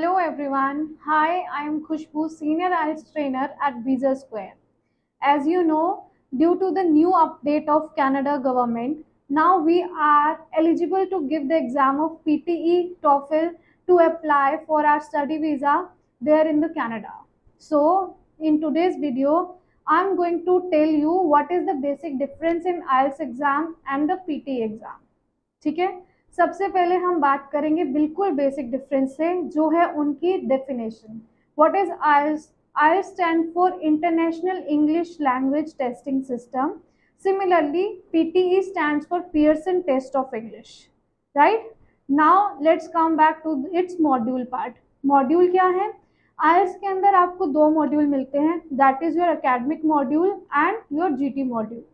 Hello everyone. Hi, I am Khushbu, Senior IELTS Trainer at Visa Square. As you know, due to the new update of Canada government, now we are eligible to give the exam of PTE TOEFL to apply for our study visa there in the Canada. So, in today's video, I am going to tell you what is the basic difference in IELTS exam and the PTE exam. ठीक है, सबसे पहले हम बात करेंगे बिल्कुल basic difference से, जो है उनकी definition. What is IELTS? IELTS stand for international English language testing system. Similarly, PTE stands for Pearson Test of English. Right? Now let's come back to its module part. Module क्या है? IELTS के अंदर आपको दो module मिलते हैं, that is your academic module and your GT module.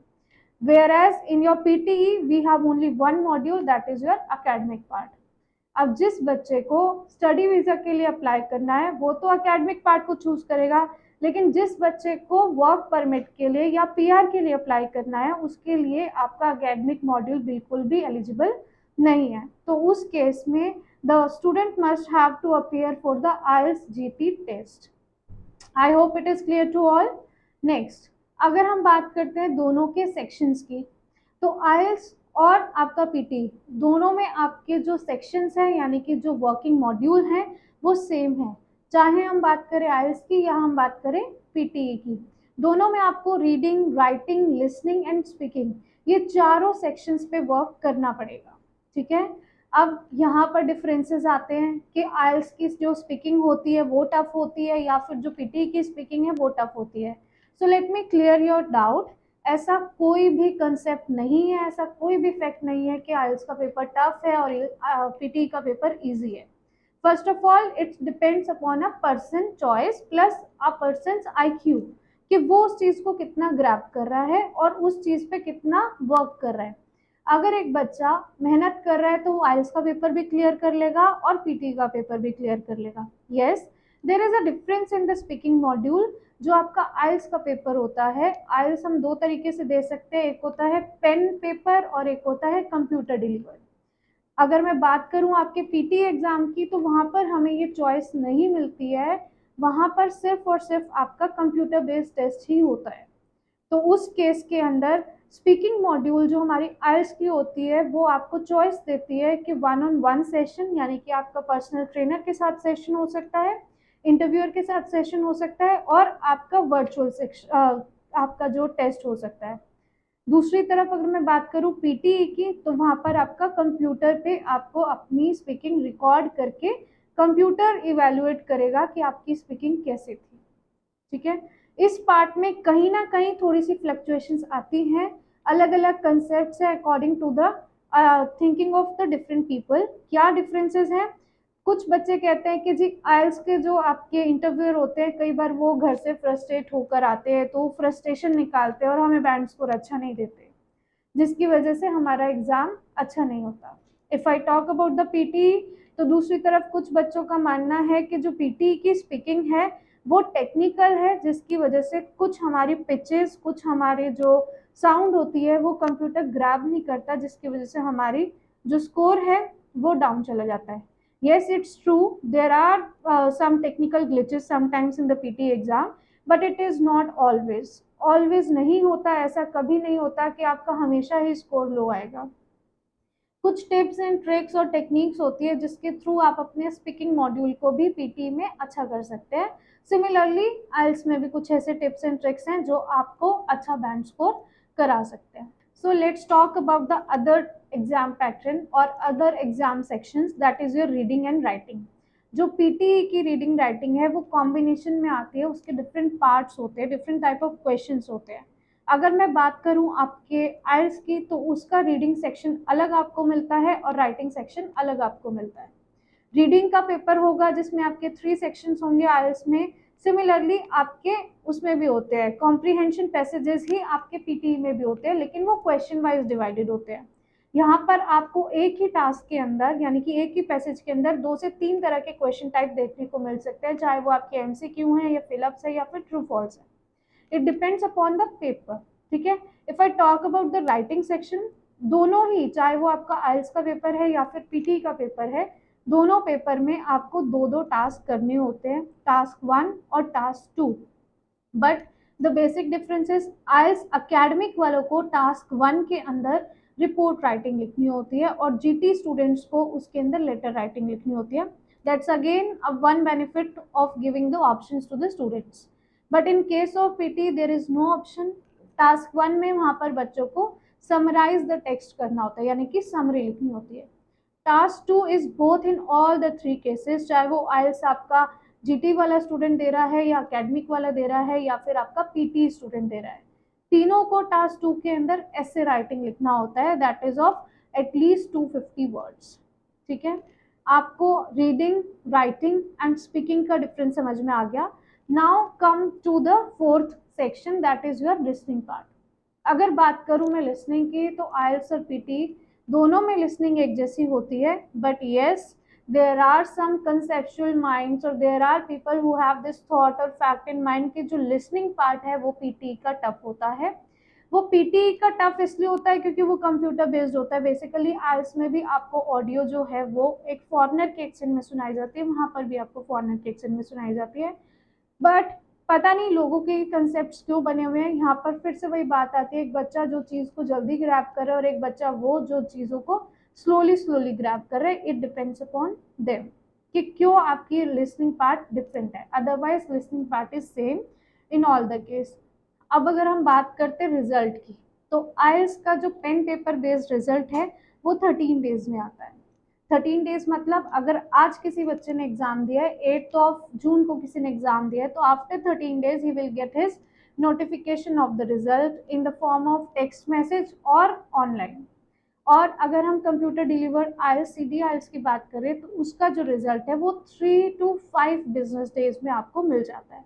Whereas in your PTE we have only one module, that is your academic part. अब जिस बच्चे को स्टडी वीजा के लिए अप्लाई करना है वो तो एकेडमिक पार्ट को चूज करेगा, लेकिन जिस बच्चे को वर्क परमिट के लिए या पीआर के लिए अप्लाई करना है उसके लिए आपका एकेडमिक मॉड्यूल बिल्कुल भी एलिजिबल नहीं है. तो उस केस में the student must have to appear for the IELTS GT test. I hope it is clear to all. Next, अगर हम बात करते हैं दोनों के सेक्शंस की, तो आईएलटीएस और आपका पीटी दोनों में आपके जो सेक्शंस हैं यानी कि जो वर्किंग मॉड्यूल हैं वो सेम है, चाहे हम बात करें आईएलटीएस की या हम बात करें पीटीई की. दोनों में आपको reading, writing, listening and speaking, ये चारों सेक्शंस पे वर्क करना पड़ेगा. ठीक है, अब यहाँ पर डिफरेंसेस आते हैं कि आईएलटीएस की जो स्पीकिंग होती है वो टफ होती है या फिर जो पीटीई की स्पीकिंग है वो टफ होती है. So let me clear your doubt. ऐसा कोई भी कंसेप्ट नहीं है, ऐसा कोई भी फैक्ट नहीं है कि आईएलटीएस का पेपर टफ है और पीटी का पेपर इजी है. First of all it's depends upon a person choice plus a person IQ, कि वो उस चीज़ को कितना ग्रैब कर रहा है और उस चीज़ पे कितना वर्क कर रहा है. अगर एक बच्चा मेहनत कर रहा है तो वो आईएलटीएस का पेपर भी क्लियर कर लेगा और पीटी का पेपर भी क्लियर कर लेगा. Yes, there is a difference in the speaking module. जो आपका आईएलटीएस का पेपर होता है, आईएलटीएस हम दो तरीके से दे सकते हैं, एक होता है पेन पेपर और एक होता है कंप्यूटर डिलीवर्ड. अगर मैं बात करूं आपके पीटी एग्जाम की, तो वहां पर हमें ये चॉइस नहीं मिलती है, वहां पर सिर्फ और सिर्फ आपका कंप्यूटर बेस्ड टेस्ट ही होता है. तो उस केस के अंदर स्पीकिंग मॉड्यूल जो हमारी आईएलटीएस की होती है वो आपको चॉइस देती है कि 1-on-1 सेशन, यानी कि आपका पर्सनल ट्रेनर के साथ सेशन हो सकता है, इंटरव्यूअर के साथ सेशन हो सकता है और आपका वर्चुअल सेक्शन आपका जो टेस्ट हो सकता है. दूसरी तरफ अगर मैं बात करूं पीटीई की, तो वहां पर आपका कंप्यूटर पे आपको अपनी स्पीकिंग रिकॉर्ड करके कंप्यूटर इवेल्युएट करेगा कि आपकी स्पीकिंग कैसे थी. ठीक है, इस पार्ट में कहीं ना कहीं थोड़ी सी फ्लक्चुएशंस आती हैं, अलग अलग कंसेप्ट्स है according to the thinking of the different people. क्या डिफरेंसेस हैं? कुछ बच्चे कहते हैं कि जी आईएलटीएस के जो आपके इंटरव्यूअर होते हैं कई बार वो घर से फ्रस्ट्रेट होकर आते हैं, तो फ्रस्ट्रेशन निकालते हैं और हमें बैंड स्कोर अच्छा नहीं देते, जिसकी वजह से हमारा एग्जाम अच्छा नहीं होता. If I talk about the PT, तो दूसरी तरफ कुछ बच्चों का मानना है कि जो पीटी की स्पीकिंग है वो टेक्निकल है, जिसकी वजह से कुछ हमारी पिचेस, कुछ हमारे जो साउंड होती है वो कंप्यूटर ग्रैब नहीं करता, जिसकी वजह से हमारी जो स्कोर है वो डाउन चला जाता है. Yes, it's true. There are some technical glitches sometimes in the PT exam, but it is not always. Always नहीं होता, ऐसा कभी नहीं होता कि आपका हमेशा ही स्कोर लो आएगा. कुछ टिप्स एंड ट्रिक्स और टेक्निक्स होती है जिसके थ्रू आप अपने स्पीकिंग मॉड्यूल को भी पीटी में अच्छा कर सकते हैं. सिमिलरली आईएलटीएस में भी कुछ ऐसे टिप्स एंड ट्रिक्स हैं जो आपको अच्छा बैंड स्कोर करा सकते हैं. So let's talk about the other exam pattern or other exam sections, that is your reading and writing. जो पीटीई की रीडिंग राइटिंग है वो कॉम्बिनेशन में आती है, उसके डिफरेंट पार्ट्स होते हैं, डिफरेंट टाइप ऑफ क्वेश्चंस होते हैं. अगर मैं बात करूं आपके आईएलटीएस की, तो उसका रीडिंग सेक्शन अलग आपको मिलता है और राइटिंग सेक्शन अलग आपको मिलता है. रीडिंग का पेपर होगा जिसमें आपके 3 सेक्शंस होंगे आईएलटीएस में. सिमिलरली आपके उसमें भी होते हैं कॉम्प्रीहेंशन पैसेजेस ही आपके पीटीई में भी होते हैं, लेकिन वो क्वेश्चन वाइज डिवाइडेड होते हैं. यहाँ पर आपको एक ही टास्क के अंदर यानी कि एक ही पैसेज के अंदर 2 से 3 तरह के क्वेश्चन टाइप देखने को मिल सकते हैं, चाहे वो आपके एमसीक्यू हैं या फिलअप्स है या फिर ट्रू फॉल्स है. It depends upon the paper. ठीक है, if I talk about the writing section, दोनों ही, चाहे वो आपका आईएलटीएस का पेपर है या फिर पीटी का पेपर है, दोनों पेपर में आपको दो दो टास्क करने होते हैं, टास्क 1 और task 2। But the basic difference is IELTS academic वालों को टास्क 1 के अंदर रिपोर्ट राइटिंग लिखनी होती है और जीटी स्टूडेंट्स को उसके अंदर लेटर राइटिंग लिखनी होती है। That's again a one benefit of giving the options to the students. But in case of PT there is no option. Task 1 में वहां पर बच्चों को समराइज द टेक्स्ट करना होता है, यानी कि समरी लिखनी होती है। Task 2 is both in all the three cases, चाहे वो आईएलटीएस आपका जीटी वाला स्टूडेंट दे रहा है या एकेडमिक वाला दे रहा है या फिर आपका पीटी स्टूडेंट दे रहा है, तीनों को टास्क 2 के अंदर ऐसे राइटिंग लिखना होता है that is of at least 250 words. ठीक है, आपको रीडिंग, राइटिंग एंड स्पीकिंग का डिफरेंस समझ में आ गया। Now come to the fourth section that is your listening part. अगर बात करूं मैं लिसनिंग की तो आईएलटीएस और पीटी दोनों में लिसनिंग एक जैसी होती है, but yes there are some conceptual minds और there are people who have this thought और फैक्ट इन माइंड कि जो लिसनिंग पार्ट है वो पीटी का टफ होता है। वो पीटी का टफ इसलिए होता है क्योंकि वो कंप्यूटर बेस्ड होता है। बेसिकली आईएलटीएस में भी आपको ऑडियो जो है वो एक फॉरनर के एक्सेंट में सुनाई जाती है, वहां पर भी आपको फॉरनर के एक्सेंट में सुनाई जाती है। बट पता नहीं लोगों के कंसेप्ट क्यों बने हुए हैं। यहाँ पर फिर से वही बात आती है, एक बच्चा जो चीज़ को जल्दी ग्रैब कर रहा है और एक बच्चा वो जो चीज़ों को स्लोली स्लोली ग्रैब कर रहा है। इट डिपेंड्स अपॉन देम कि क्यों आपकी लिसनिंग पार्ट डिफरेंट है, otherwise listening part is same in all the case. अब अगर हम बात करते हैं रिजल्ट की, तो आईएलटीएस का जो पेन पेपर बेस्ड रिजल्ट है वो 13 डेज में आता है। 13 डेज मतलब अगर आज किसी बच्चे ने एग्जाम दिया है, 8 जून को किसी ने एग्जाम दिया है, तो after 13 days he will get his notification of the result in the form of text message और ऑनलाइन। और अगर हम computer delivered IELTS CD IELTS की बात करें तो उसका जो रिजल्ट है वो 3 to 5 बिजनेस डेज में आपको मिल जाता है।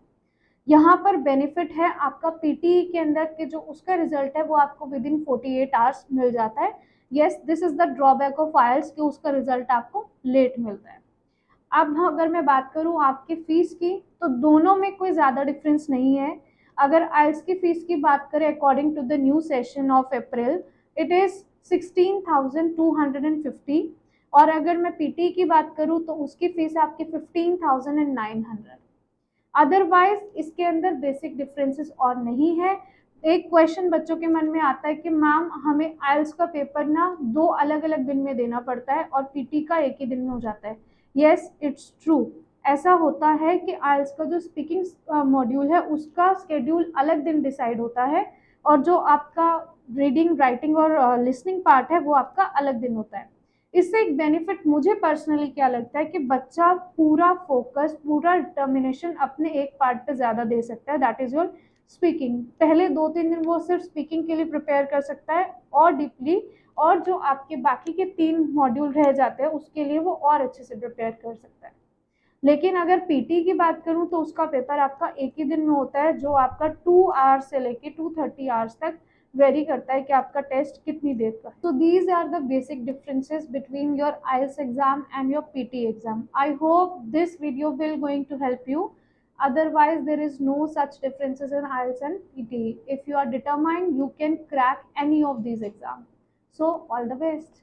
यहाँ पर बेनिफिट है आपका पीटी के अंदर के जो उसका रिजल्ट है वो आपको विद इन 48 आवर्स मिल जाता है। Yes, this is the drawback of IELTS कि उसका रिजल्ट आपको लेट मिलता है। अब अगर मैं बात करूँ आपकी फीस की, तो दोनों में कोई ज़्यादा डिफरेंस नहीं है। अगर आईएलटीएस की फीस की बात करें according to the new session of April, it is 16,250। और अगर मैं पीटी की बात करूँ तो उसकी फीस आपकी 15,900। अदरवाइज इसके अंदर बेसिक डिफरेंसेस और नहीं है। एक क्वेश्चन बच्चों के मन में आता है कि मैम हमें आईएलटीएस का पेपर ना 2 अलग अलग दिन में देना पड़ता है और पीटी का एक ही दिन में हो जाता है। यस, इट्स ट्रू, ऐसा होता है कि आईएलटीएस का जो स्पीकिंग मॉड्यूल है उसका स्केड्यूल अलग दिन डिसाइड होता है और जो आपका रीडिंग, राइटिंग और लिसनिंग पार्ट है वो आपका अलग दिन होता है। इससे एक बेनिफिट मुझे पर्सनली क्या लगता है कि बच्चा पूरा फोकस, पूरा डिटर्मिनेशन अपने एक पार्ट पे ज़्यादा दे सकता है, दैट इज़ योर स्पीकिंग। पहले 2-3 दिन वो सिर्फ स्पीकिंग के लिए प्रिपेयर कर सकता है और डीपली, और जो आपके बाकी के 3 मॉड्यूल रह जाते हैं उसके लिए वो और अच्छे से प्रिपेयर कर सकता है। लेकिन अगर पीटी की बात करूं तो उसका पेपर आपका एक ही दिन में होता है, जो आपका 2 आवर्स से लेके 230 आवर्स तक वेरी करता है कि आपका टेस्ट कितनी देर का है। So these are the basic differences between your IELTS exam and your PT exam. I hope this video will going to help you. Otherwise, there is no such differences in IELTS and PT. If you are determined, you can crack any of these exams. So all the best.